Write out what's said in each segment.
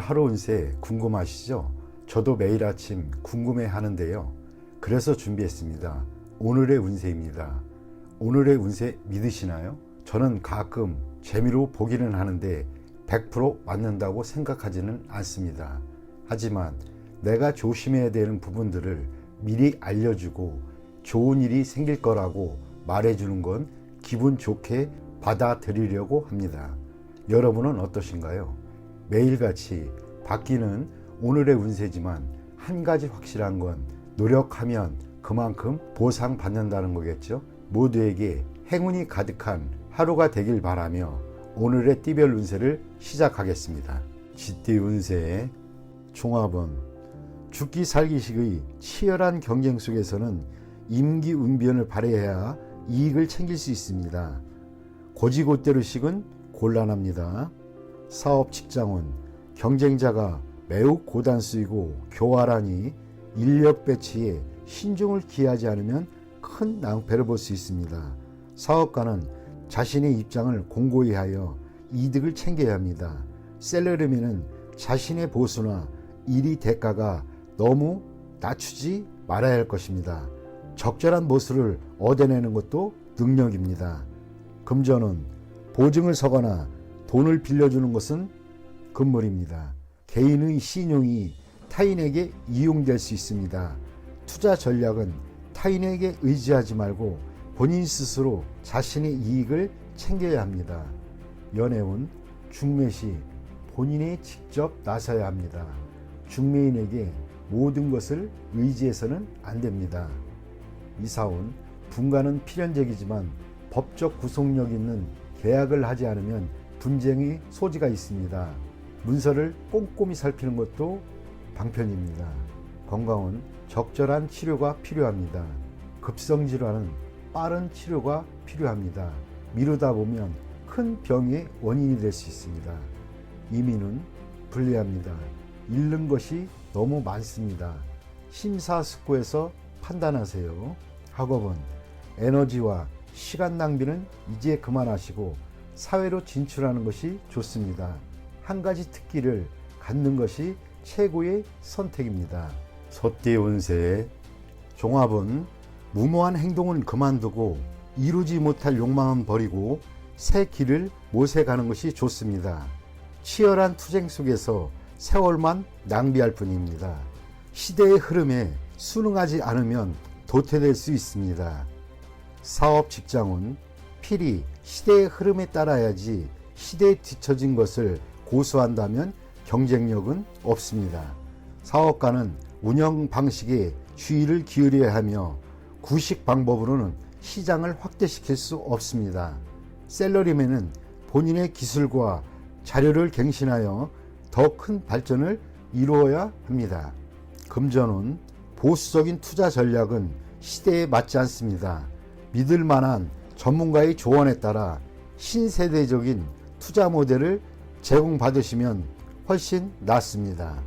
하루 운세 궁금하시죠? 저도 매일 아침 궁금해 하는데요. 그래서 준비했습니다. 오늘의 운세입니다. 오늘의 운세 믿으시나요? 저는 가끔 재미로 보기는 하는데 100% 맞는다고 생각하지는 않습니다. 하지만 내가 조심해야 되는 부분들을 미리 알려주고 좋은 일이 생길 거라고 말해주는 건 기분 좋게 받아들이려고 합니다. 여러분은 어떠신가요? 매일같이 바뀌는 오늘의 운세지만 한 가지 확실한 건 노력하면 그만큼 보상받는다는 거겠죠. 모두에게 행운이 가득한 하루가 되길 바라며 오늘의 띠별 운세를 시작하겠습니다. 쥐띠 운세의 종합은 죽기 살기식의 치열한 경쟁 속에서는 임기응변을 발휘해야 이익을 챙길 수 있습니다. 고지고대로식은 곤란합니다. 사업 직장은 경쟁자가 매우 고단수이고 교활하니 인력 배치에 신중을 기하지 않으면 큰 낭패를 볼 수 있습니다. 사업가는 자신의 입장을 공고히 하여 이득을 챙겨야 합니다. 셀러리맨은 자신의 보수나 일의 대가가 너무 낮추지 말아야 할 것입니다. 적절한 모수를 얻어내는 것도 능력입니다. 금전은 보증을 서거나 돈을 빌려주는 것은 금물입니다. 개인의 신용이 타인에게 이용될 수 있습니다. 투자 전략은 타인에게 의지하지 말고 본인 스스로 자신의 이익을 챙겨야 합니다. 연애운 중매시 본인이 직접 나서야 합니다. 중매인에게 모든 것을 의지해서는 안 됩니다. 이사운 분가는 필연적이지만 법적 구속력 있는 계약을 하지 않으면 분쟁의 소지가 있습니다. 문서를 꼼꼼히 살피는 것도 방편입니다. 건강은 적절한 치료가 필요합니다. 급성질환은 빠른 치료가 필요합니다. 미루다 보면 큰 병의 원인이 될 수 있습니다. 이민은 불리합니다. 잃는 것이 너무 많습니다. 심사숙고해서 판단하세요. 학업은 에너지와 시간 낭비는 이제 그만하시고 사회로 진출하는 것이 좋습니다. 한 가지 특기를 갖는 것이 최고의 선택입니다. 소띠 운세의 종합은 무모한 행동은 그만두고 이루지 못할 욕망은 버리고 새 길을 모색하는 것이 좋습니다. 치열한 투쟁 속에서 세월만 낭비할 뿐입니다. 시대의 흐름에 순응하지 않으면 도태될 수 있습니다. 사업 직장은 필히 시대의 흐름에 따라야지 시대에 뒤처진 것을 고수한다면 경쟁력은 없습니다. 사업가는 운영 방식에 주의를 기울여야 하며 구식 방법으로는 시장을 확대시킬 수 없습니다. 셀러리맨은 본인의 기술과 자료를 갱신하여 더 큰 발전을 이루어야 합니다. 금전은 보수적인 투자 전략은 시대에 맞지 않습니다. 믿을 만한 전문가의 조언에 따라 신세대적인 투자 모델을 제공받으시면 훨씬 낫습니다.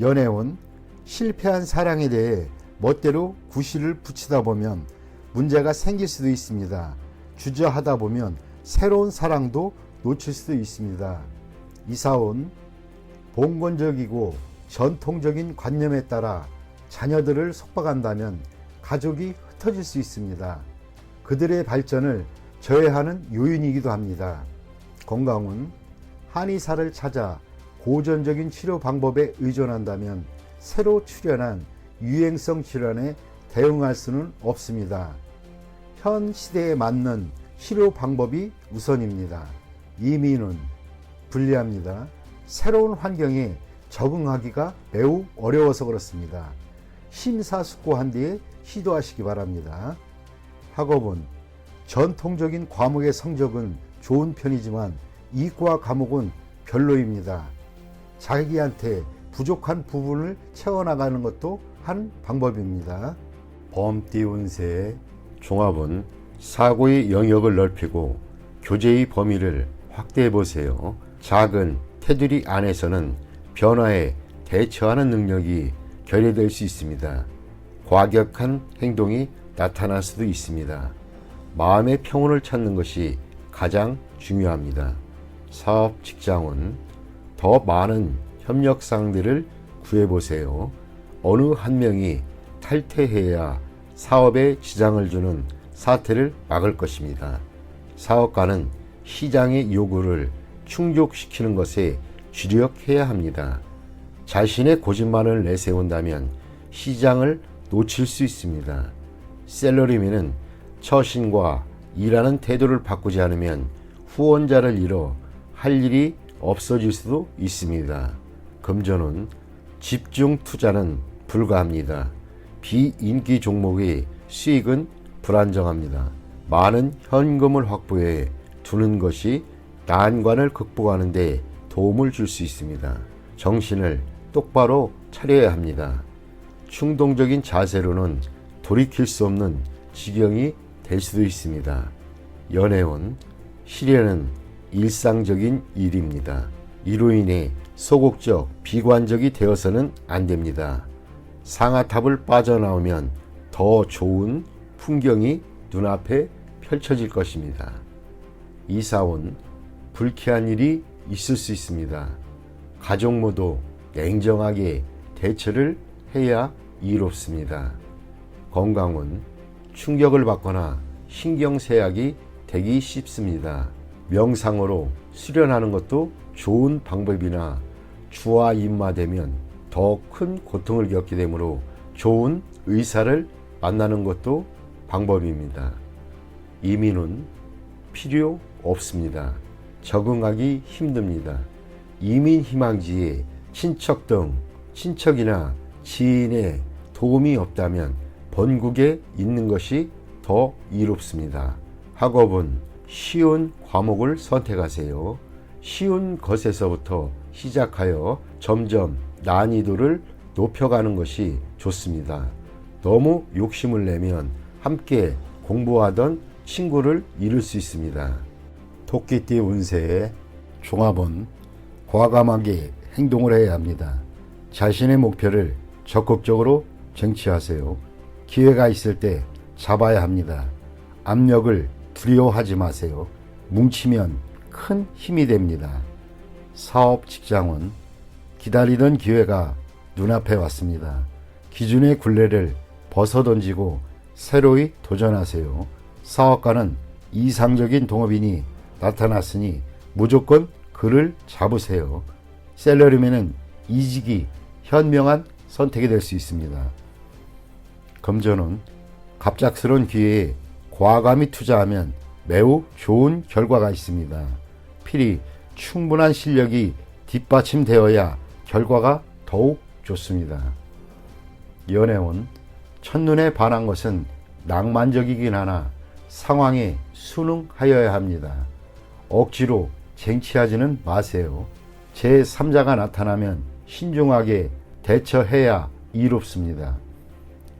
연애운 실패한 사랑에 대해 멋대로 구실을 붙이다 보면 문제가 생길 수도 있습니다. 주저하다 보면 새로운 사랑도 놓칠 수도 있습니다. 이사온 봉건적이고 전통적인 관념에 따라 자녀들을 속박한다면 가족이 흩어질 수 있습니다. 그들의 발전을 저해하는 요인이기도 합니다. 건강은 한의사를 찾아 고전적인 치료 방법에 의존한다면 새로 출현한 유행성 질환에 대응할 수는 없습니다. 현 시대에 맞는 치료 방법이 우선입니다. 이민은 불리합니다. 새로운 환경에 적응하기가 매우 어려워서 그렇습니다. 심사숙고한 뒤에 시도하시기 바랍니다. 학업은 전통적인 과목의 성적은 좋은 편이지만 이과 과목은 별로입니다. 자기한테 부족한 부분을 채워나가는 것도 한 방법입니다. 범띠 운세의 종합은 사고의 영역을 넓히고 교제의 범위를 확대해 보세요. 작은 테두리 안에서는 변화에 대처하는 능력이 결여될 수 있습니다. 과격한 행동이 나타날 수도 있습니다. 마음의 평온을 찾는 것이 가장 중요합니다. 사업 직장은 더 많은 협력상들을 구해보세요. 어느 한 명이 탈퇴해야 사업에 지장을 주는 사태를 막을 것입니다. 사업가는 시장의 요구를 충족시키는 것에 주력해야 합니다. 자신의 고집만을 내세운다면 시장을 놓칠 수 있습니다. 셀러리맨은 처신과 일하는 태도를 바꾸지 않으면 후원자를 잃어 할 일이 없어질 수도 있습니다. 금전운, 집중 투자는 불가합니다. 비인기 종목의 수익은 불안정합니다. 많은 현금을 확보해 두는 것이 난관을 극복하는 데 도움을 줄 수 있습니다. 정신을 똑바로 차려야 합니다. 충동적인 자세로는 돌이킬 수 없는 지경이 될 수도 있습니다. 연애운, 시련은 일상적인 일입니다. 이로 인해 소극적, 비관적이 되어서는 안 됩니다. 상아탑을 빠져나오면 더 좋은 풍경이 눈앞에 펼쳐질 것입니다. 이사온, 불쾌한 일이 있을 수 있습니다. 가족 모두 냉정하게 대처를 해야 이롭습니다. 건강은 충격을 받거나 신경쇠약이 되기 쉽습니다. 명상으로 수련하는 것도 좋은 방법이나 주와 입마되면 더 큰 고통을 겪게 되므로 좋은 의사를 만나는 것도 방법입니다. 이민은 필요 없습니다. 적응하기 힘듭니다. 이민 희망지에 친척 등 친척이나 지인의 도움이 없다면 본국에 있는 것이 더 이롭습니다. 학업은 쉬운 과목을 선택하세요. 쉬운 것에서부터 시작하여 점점 난이도를 높여가는 것이 좋습니다. 너무 욕심을 내면 함께 공부하던 친구를 잃을 수 있습니다. 토끼띠 운세의 종합은 과감하게 행동을 해야 합니다. 자신의 목표를 적극적으로 쟁취하세요. 기회가 있을 때 잡아야 합니다. 압력을 두려워하지 마세요. 뭉치면 큰 힘이 됩니다. 사업 직장은 기다리던 기회가 눈앞에 왔습니다. 기존의 굴레를 벗어던지고 새로이 도전하세요. 사업가는 이상적인 동업인이 나타났으니 무조건 그를 잡으세요. 셀러리맨은 이직이 현명한 선택이 될 수 있습니다. 금전은 갑작스러운 기회에 과감히 투자하면 매우 좋은 결과가 있습니다. 필히 충분한 실력이 뒷받침되어야 결과가 더욱 좋습니다. 연애운, 첫눈에 반한 것은 낭만적이긴 하나 상황에 순응하여야 합니다. 억지로 쟁취하지는 마세요. 제3자가 나타나면 신중하게 대처해야 이롭습니다.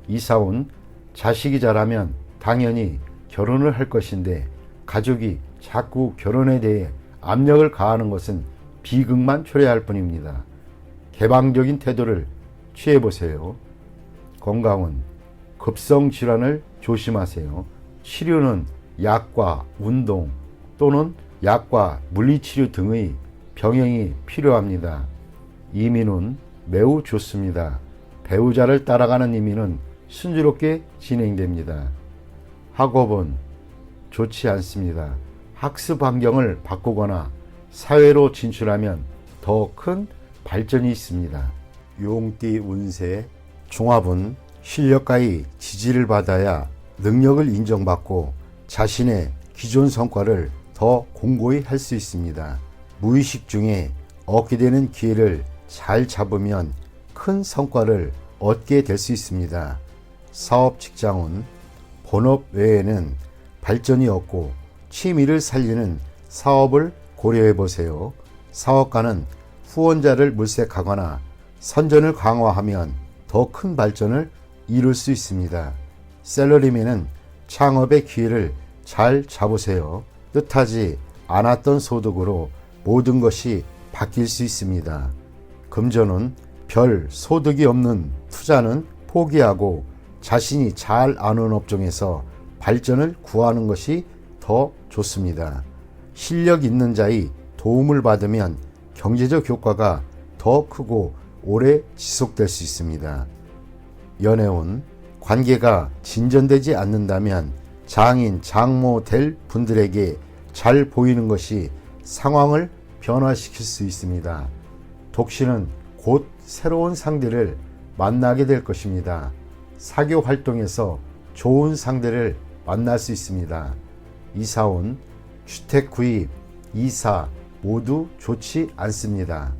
이사온, 자식이 자라면 당연히 결혼을 할 것인데 가족이 자꾸 결혼에 대해 압력을 가하는 것은 비극만 초래할 뿐입니다. 개방적인 태도를 취해보세요. 건강은 급성 질환을 조심하세요. 치료는 약과 운동 또는 약과 물리치료 등의 병행이 필요합니다. 이민은 매우 좋습니다. 배우자를 따라가는 이민은 순조롭게 진행됩니다. 학업은 좋지 않습니다. 학습 환경을 바꾸거나 사회로 진출하면 더 큰 발전이 있습니다. 용띠 운세 종합은 실력가의 지지를 받아야 능력을 인정받고 자신의 기존 성과를 더 공고히 할 수 있습니다. 무의식 중에 얻게 되는 기회를 잘 잡으면 큰 성과를 얻게 될 수 있습니다. 사업 직장은 본업 외에는 발전이 없고 취미를 살리는 사업을 고려해 보세요. 사업가는 후원자를 물색하거나 선전을 강화하면 더 큰 발전을 이룰 수 있습니다. 셀러리맨은 창업의 기회를 잘 잡으세요. 뜻하지 않았던 소득으로 모든 것이 바뀔 수 있습니다. 금전은 별 소득이 없는 투자는 포기하고 자신이 잘 아는 업종에서 발전을 구하는 것이 더 좋습니다. 실력 있는 자의 도움을 받으면 경제적 효과가 더 크고 오래 지속될 수 있습니다. 연애운, 관계가 진전되지 않는다면 장인, 장모 될 분들에게 잘 보이는 것이 상황을 변화시킬 수 있습니다. 독신은 곧 새로운 상대를 만나게 될 것입니다. 사교 활동에서 좋은 상대를 만날 수 있습니다. 이사온, 주택 구입, 이사 모두 좋지 않습니다.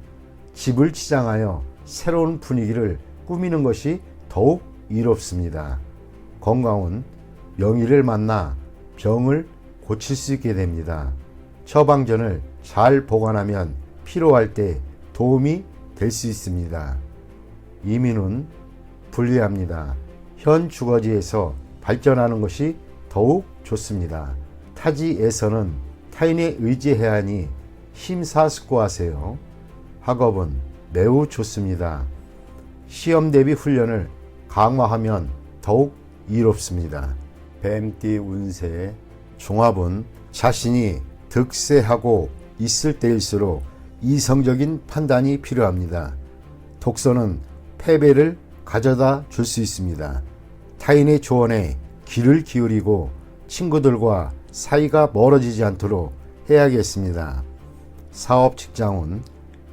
집을 치장하여 새로운 분위기를 꾸미는 것이 더욱 이롭습니다. 건강은 명의를 만나 병을 고칠 수 있게 됩니다. 처방전을 잘 보관하면 필요할 때 도움이 될 수 있습니다. 이민은 불리합니다. 현 주거지에서 발전하는 것이 더욱 좋습니다. 타지에서는 타인에 의지해야 하니 심사숙고하세요. 학업은 매우 좋습니다. 시험 대비 훈련을 강화하면 더욱 이롭습니다. 뱀띠 운세 종합은 자신이 득세하고 있을 때일수록 이성적인 판단이 필요합니다. 독서는 패배를 가져다 줄 수 있습니다. 타인의 조언에 귀를 기울이고 친구들과 사이가 멀어지지 않도록 해야겠습니다. 사업 직장은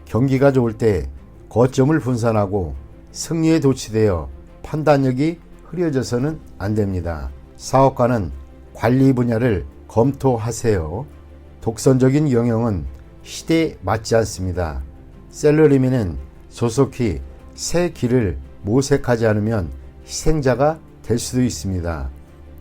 경기가 좋을 때 거점을 분산하고 승리에 도취되어 판단력이 흐려져서는 안 됩니다. 사업가는 관리 분야를 검토하세요. 독선적인 영역은 시대에 맞지 않습니다. 셀러리맨은 소속히 새 길을 모색하지 않으면 희생자가 될 수도 있습니다.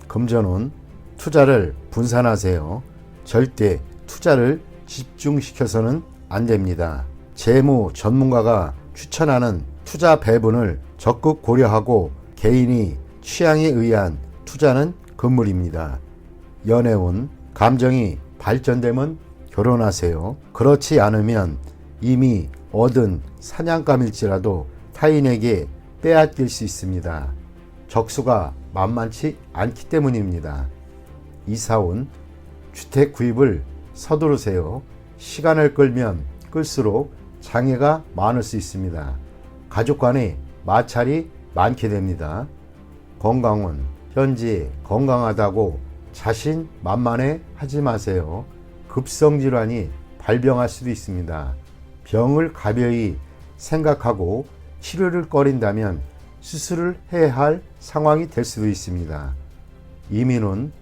금전운 투자를 분산하세요. 절대 투자를 집중시켜서는 안 됩니다. 재무 전문가가 추천하는 투자 배분을 적극 고려하고 개인이 취향에 의한 투자는 금물입니다. 연애운 감정이 발전되면 결혼하세요. 그렇지 않으면 이미 얻은 사냥감일지라도 타인에게 빼앗길 수 있습니다. 적수가 만만치 않기 때문입니다. 이사온 주택 구입을 서두르세요. 시간을 끌면 끌수록 장애가 많을 수 있습니다. 가족 간의 마찰이 많게 됩니다. 건강은 현재 건강하다고 자신만만해 하지 마세요. 급성질환이 발병할 수도 있습니다. 병을 가벼이 생각하고 치료를 꺼린다면 수술을 해야 할 상황이 될 수도 있습니다. 이민은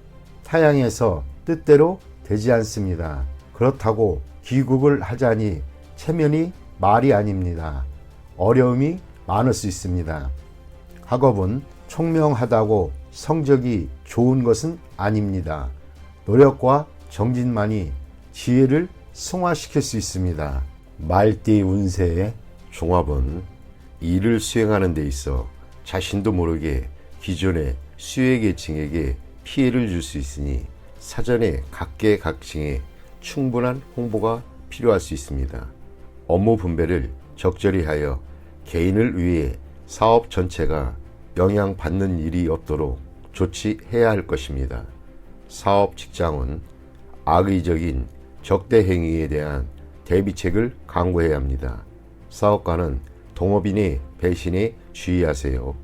타양에서 뜻대로 되지 않습니다. 그렇다고 귀국을 하자니 체면이 말이 아닙니다. 어려움이 많을 수 있습니다. 학업은 총명하다고 성적이 좋은 것은 아닙니다. 노력과 정진만이 지혜를 승화시킬 수 있습니다. 말띠 운세의 종합은 일을 수행하는 데 있어 자신도 모르게 기존의 수혜계층에게 피해를 줄 수 있으니 사전에 각계각층에 충분한 홍보가 필요할 수 있습니다. 업무 분배를 적절히 하여 개인을 위해 사업 전체가 영향받는 일이 없도록 조치해야 할 것입니다. 사업 직장은 악의적인 적대 행위에 대한 대비책을 강구해야 합니다. 사업가는 동업인의 배신에 주의하세요.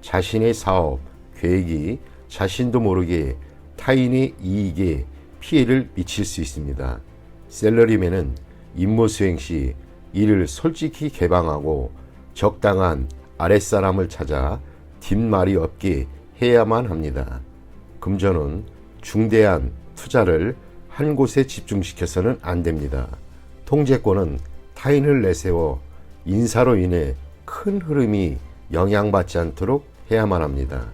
자신의 사업, 계획이 자신도 모르게 타인의 이익에 피해를 미칠 수 있습니다. 셀러리맨은 임무 수행 시 일을 솔직히 개방하고 적당한 아랫사람을 찾아 뒷말이 없게 해야만 합니다. 금전은 중대한 투자를 한 곳에 집중시켜서는 안 됩니다. 통제권은 타인을 내세워 인사로 인해 큰 흐름이 영향받지 않도록 해야만 합니다.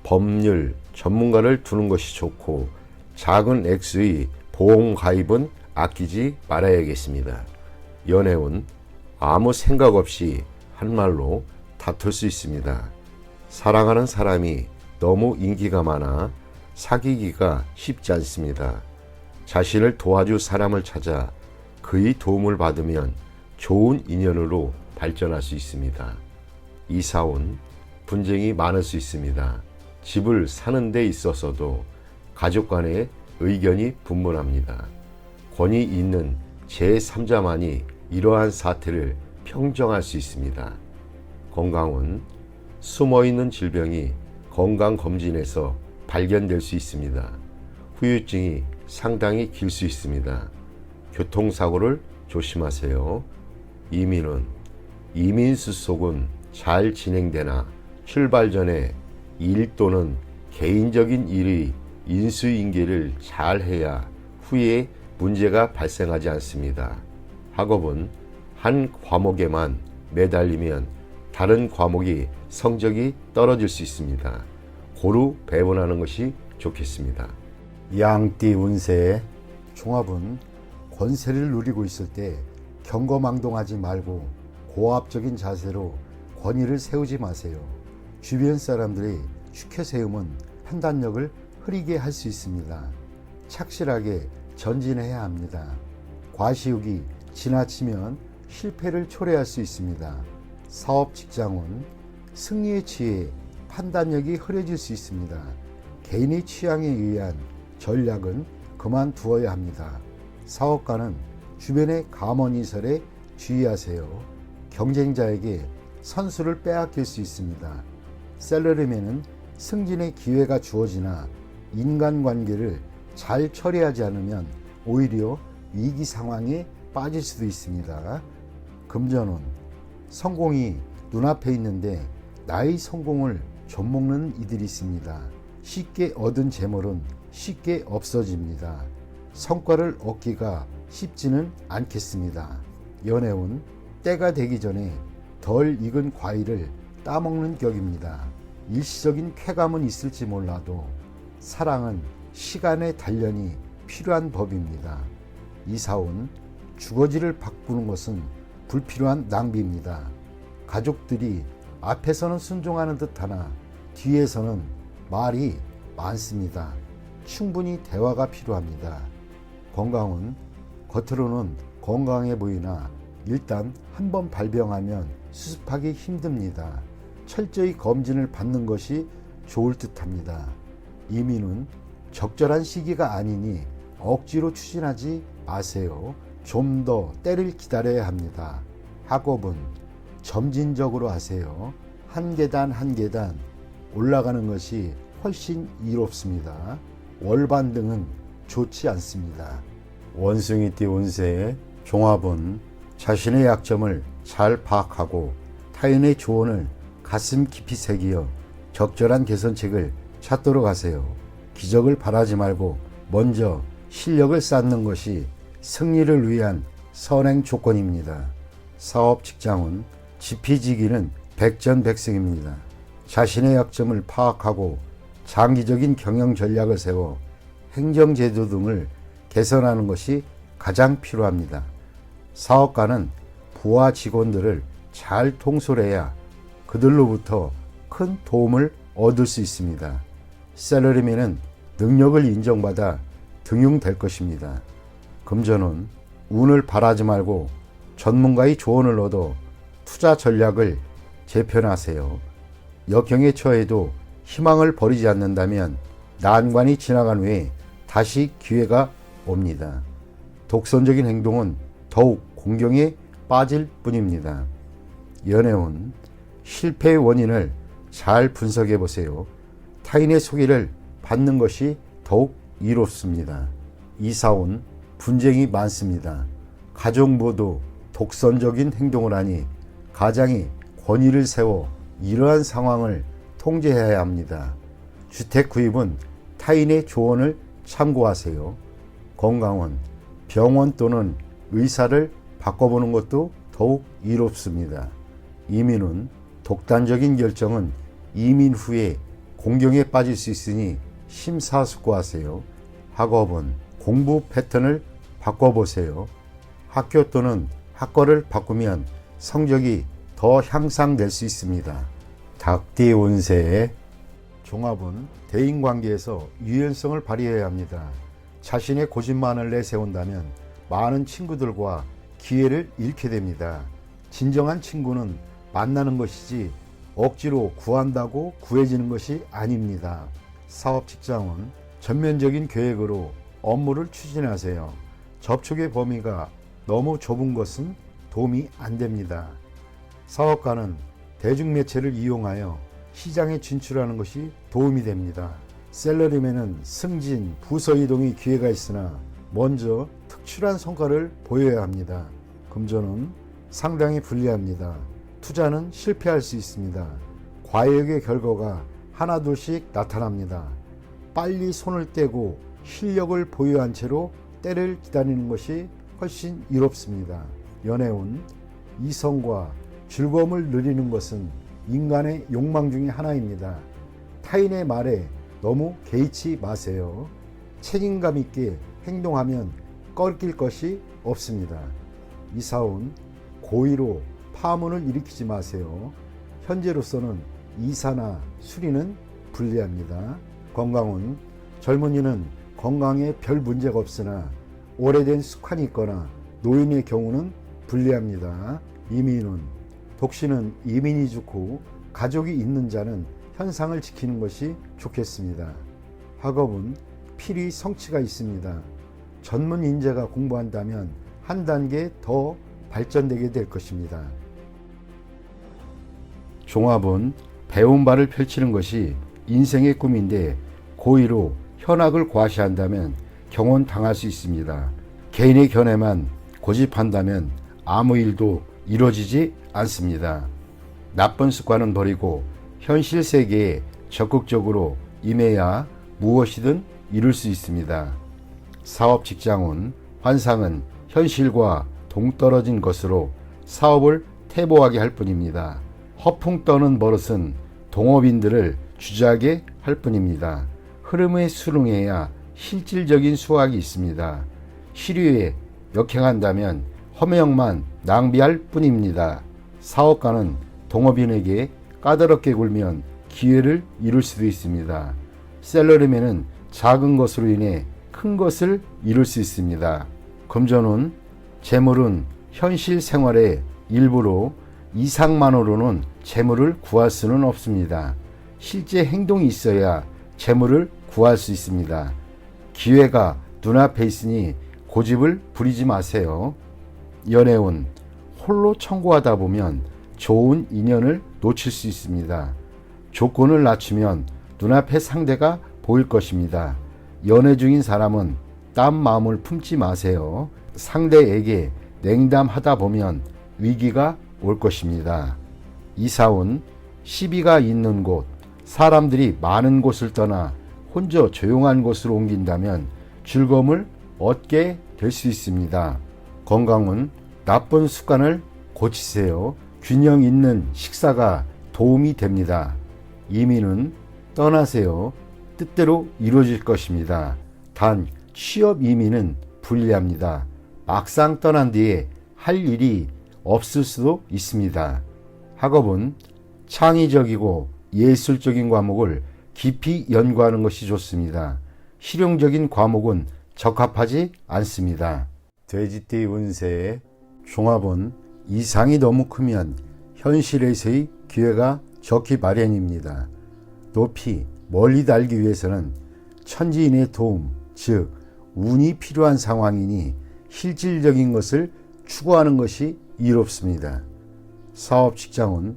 법률 전문가를 두는 것이 좋고 작은 액수의 보험 가입은 아끼지 말아야겠습니다. 연애운 아무 생각 없이 한 말로 다툴 수 있습니다. 사랑하는 사람이 너무 인기가 많아 사귀기가 쉽지 않습니다. 자신을 도와줄 사람을 찾아 그의 도움을 받으면 좋은 인연으로 발전할 수 있습니다. 이사온 분쟁이 많을 수 있습니다. 집을 사는 데 있어서도 가족 간의 의견이 분분합니다. 권위 있는 제3자만이 이러한 사태를 평정할 수 있습니다. 건강운, 숨어있는 질병이 건강검진에서 발견될 수 있습니다. 후유증이 상당히 길 수 있습니다. 교통사고를 조심하세요. 이민운, 이민수속은 잘 진행되나 출발 전에 일 또는 개인적인 일의 인수인계를 잘 해야 후에 문제가 발생하지 않습니다. 학업은 한 과목에만 매달리면 다른 과목이 성적이 떨어질 수 있습니다. 고루 배분하는 것이 좋겠습니다. 양띠 운세. 종합은 권세를 누리고 있을 때 경거망동하지 말고 고압적인 자세로 권위를 세우지 마세요. 주변 사람들이 추켜세움은 판단력을 흐리게 할 수 있습니다. 착실하게 전진해야 합니다. 과시욕이 지나치면 실패를 초래할 수 있습니다. 사업 직장은 승리에 취해 판단력이 흐려질 수 있습니다. 개인의 취향에 의한 전략은 그만두어야 합니다. 사업가는 주변의 감언이설에 주의하세요. 경쟁자에게 선수를 빼앗길 수 있습니다. 셀러리맨은 승진의 기회가 주어지나 인간관계를 잘 처리하지 않으면 오히려 위기 상황에 빠질 수도 있습니다. 금전운, 성공이 눈앞에 있는데 나의 성공을 좀먹는 이들이 있습니다. 쉽게 얻은 재물은 쉽게 없어집니다. 성과를 얻기가 쉽지는 않겠습니다. 연애운, 때가 되기 전에 덜 익은 과일을 따먹는 격입니다. 일시적인 쾌감은 있을지 몰라도 사랑은 시간의 단련이 필요한 법입니다. 이사운, 주거지를 바꾸는 것은 불필요한 낭비입니다. 가족들이 앞에서는 순종하는 듯하나 뒤에서는 말이 많습니다. 충분히 대화가 필요합니다. 건강은 겉으로는 건강해 보이나 일단 한번 발병하면 수습하기 힘듭니다. 철저히 검진을 받는 것이 좋을 듯합니다. 이민은 적절한 시기가 아니니 억지로 추진하지 마세요. 좀 더 때를 기다려야 합니다. 학업은 점진적으로 하세요. 한 계단 한 계단 올라가는 것이 훨씬 이롭습니다. 월반등은 좋지 않습니다. 원숭이띠 운세. 종합은 자신의 약점을 잘 파악하고 타인의 조언을 가슴 깊이 새기어 적절한 개선책을 찾도록 하세요. 기적을 바라지 말고 먼저 실력을 쌓는 것이 승리를 위한 선행 조건입니다. 사업 직장은 지피지기는 백전백승입니다. 자신의 약점을 파악하고 장기적인 경영 전략을 세워 행정제도 등을 개선하는 것이 가장 필요합니다. 사업가는 부하 직원들을 잘 통솔해야 그들로부터 큰 도움을 얻을 수 있습니다. 셀러리맨은 능력을 인정받아 등용될 것입니다. 금전은 운을 바라지 말고 전문가의 조언을 얻어 투자 전략을 재편하세요. 역경에 처해도 희망을 버리지 않는다면 난관이 지나간 후에 다시 기회가 옵니다. 독선적인 행동은 더욱 공경에 빠질 뿐입니다. 연애운, 실패의 원인을 잘 분석해 보세요. 타인의 소개를 받는 것이 더욱 이롭습니다. 이사운, 분쟁이 많습니다. 가족 모두 독선적인 행동을 하니 가장이 권위를 세워 이러한 상황을 통제해야 합니다. 주택 구입은 타인의 조언을 참고하세요. 건강은 병원 또는 의사를 바꿔보는 것도 더욱 이롭습니다. 이민은 독단적인 결정은 이민 후에 공경에 빠질 수 있으니 심사숙고하세요. 학업은 공부 패턴을 바꿔보세요. 학교 또는 학과를 바꾸면 성적이 더 향상될 수 있습니다. 닭띠 운세. 종합은 대인관계에서 유연성을 발휘해야 합니다. 자신의 고집만을 내세운다면 많은 친구들과 기회를 잃게 됩니다. 진정한 친구는 만나는 것이지 억지로 구한다고 구해지는 것이 아닙니다. 사업 직장은 전면적인 계획으로 업무를 추진하세요. 접촉의 범위가 너무 좁은 것은 도움이 안 됩니다. 사업가는 대중매체를 이용하여 시장에 진출하는 것이 도움이 됩니다. 셀러리맨은 승진, 부서 이동의 기회가 있으나 먼저 특출한 성과를 보여야 합니다. 금전은 상당히 불리합니다. 투자는 실패할 수 있습니다. 과욕의 결과가 하나둘씩 나타납니다. 빨리 손을 떼고 실력을 보유한 채로 때를 기다리는 것이 훨씬 이롭습니다. 연애운, 이성과 즐거움을 누리는 것은 인간의 욕망 중에 하나입니다. 타인의 말에 너무 개의치 마세요. 책임감 있게 행동하면 꺾일 것이 없습니다. 이사운, 고의로 파문을 일으키지 마세요. 현재로서는 이사나 수리는 불리합니다. 건강운, 젊은이는 건강에 별 문제가 없으나 오래된 습관이 있거나 노인의 경우는 불리합니다. 이민운, 독신은 이민이 좋고 가족이 있는 자는 현상을 지키는 것이 좋겠습니다. 학업은 필히 성취가 있습니다. 전문 인재가 공부한다면 한 단계 더 발전되게 될 것입니다. 종합은 배운 바를 펼치는 것이 인생의 꿈인데 고의로 현학을 과시한다면 경혼당할 수 있습니다. 개인의 견해만 고집한다면 아무 일도 이루어지지 않습니다. 나쁜 습관은 버리고 현실 세계에 적극적으로 임해야 무엇이든 이룰 수 있습니다. 사업 직장운, 환상은 현실과 동떨어진 것으로 사업을 퇴보하게 할 뿐입니다. 허풍 떠는 버릇은 동업인들을 주저하게 할 뿐입니다. 흐름에 순응해야 실질적인 수확이 있습니다. 시류에 역행한다면 허명만 낭비할 뿐입니다. 사업가는 동업인에게 까다롭게 굴면 기회를 이룰 수도 있습니다. 셀러리맨은 작은 것으로 인해 큰 것을 이룰 수 있습니다. 금전운, 재물은 현실 생활의 일부로 이상만으로는 재물을 구할 수는 없습니다. 실제 행동이 있어야 재물을 구할 수 있습니다. 기회가 눈앞에 있으니 고집을 부리지 마세요. 연애운, 홀로 청구하다 보면 좋은 인연을 놓칠 수 있습니다. 조건을 낮추면 눈앞에 상대가 보일 것입니다. 연애 중인 사람은 딴 마음을 품지 마세요. 상대에게 냉담하다 보면 위기가 올 것입니다. 이사운, 시비가 있는 곳, 사람들이 많은 곳을 떠나 혼자 조용한 곳으로 옮긴다면 즐거움을 얻게 될 수 있습니다. 건강은 나쁜 습관을 고치세요. 균형 있는 식사가 도움이 됩니다. 이민은 떠나세요. 뜻대로 이루어질 것입니다. 단 취업 이민은 불리합니다. 막상 떠난 뒤에 할 일이 없을 수도 있습니다. 학업은 창의적이고 예술적인 과목을 깊이 연구하는 것이 좋습니다. 실용적인 과목은 적합하지 않습니다. 돼지띠 운세의 종합은 이상이 너무 크면 현실에서의 기회가 적기 마련입니다. 높이 멀리 달기 위해서는 천지인의 도움, 즉 운이 필요한 상황이니 실질적인 것을 추구하는 것이 이롭습니다. 사업 직장은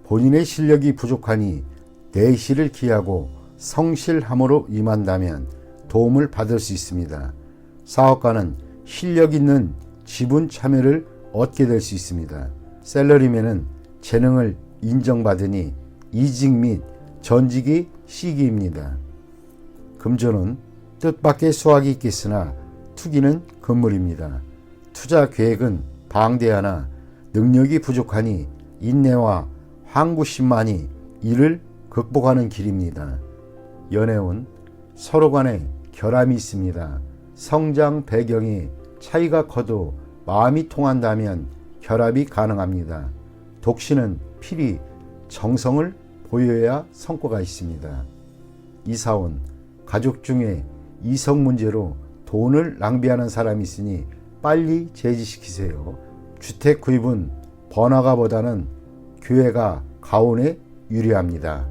본인의 실력이 부족하니 내실을 기하고 성실함으로 임한다면 도움을 받을 수 있습니다. 사업가는 실력 있는 지분 참여를 얻게 될 수 있습니다. 셀러리맨은 재능을 인정받으니 이직 및 전직이 시기입니다. 금전은 뜻밖의 수확이 있겠으나 투기는 금물입니다. 투자 계획은 방대하나 능력이 부족하니 인내와 항구심만이 이를 극복하는 길입니다. 연애운, 서로 간에 결함이 있습니다. 성장 배경이 차이가 커도 마음이 통한다면 결합이 가능합니다. 독신은 필히 정성을 보여야 성과가 있습니다. 이사운, 가족 중에 이성 문제로 돈을 낭비하는 사람이 있으니 빨리 제지시키세요. 주택 구입은 번화가보다는 교회가 가온에 유리합니다.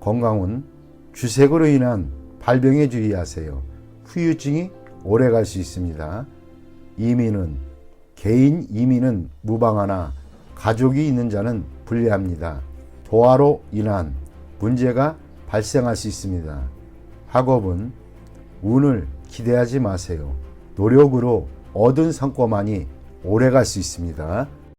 건강은 주색으로 인한 발병에 주의하세요. 후유증이 오래 갈 수 있습니다. 이민은 개인 이민은 무방하나 가족이 있는 자는 불리합니다. 도화로 인한 문제가 발생할 수 있습니다. 학업은 운을 기대하지 마세요. 노력으로 얻은 성과만이 오래 갈 수 있습니다.